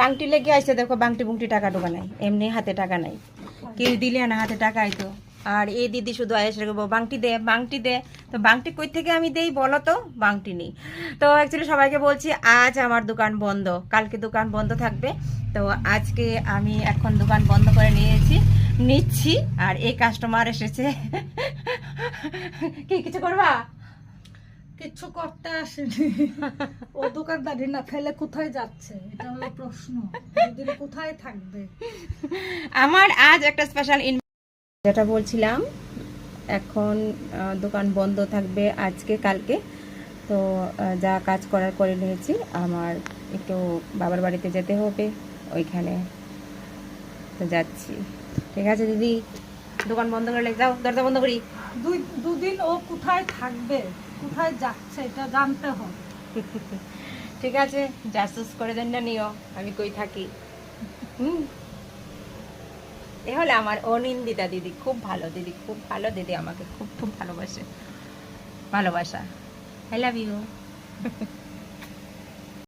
বাংটি লেগে আসছে, দেখো বাংটি বুংটি টাকা টোকা নাই, এমনি হাতে টাকা নাই, কেউ দিলে না হাতে টাকা আইতো। আর এই দিদি শুধু আয়েসে বাংটি দে বাংটি দে, তো বাংটি কই থেকে আমি দেই বলো তো, বাংটি নেই। তো অ্যাকচুয়ালি সবাইকে বলছি আজ আমার দোকান বন্ধ, কালকে দোকান বন্ধ থাকবে। তো আজকে আমি এখন দোকান বন্ধ করে নিচ্ছি। আর এই কাস্টমার এসেছে। কি কিছু করবা? কিচ্ছু করতে আসেনি, ও দোকানদারি না ফেলে কোথায় যাচ্ছে এটা হলো প্রশ্ন, দুদিন কোথায় থাকবে। আমার আজ একটা স্পেশাল যেটা বলছিলাম, এখন দোকান বন্ধ থাকবে আজকে কালকে। তো যা কাজ করার করে নিয়েছি, আমার একটু বাবার বাড়িতে যেতে হবে, ওইখানে তো যাচ্ছি। ঠিক আছে দিদি, দোকান বন্ধ করে যাও, দরজা বন্ধ করি। দুদিন ও কোথায় থাকবে, কোথায় যাচ্ছে এটা জানতে হবে। ঠিক আছে, জাসুস করে দেন না নিও আমি কই থাকি। এ হলে আমার অনিন্দিতা দিদি, খুব ভালো দিদি, খুব ভালো দিদি, আমাকে খুব খুব ভালোবাসে, ভালোবাসা। I love you.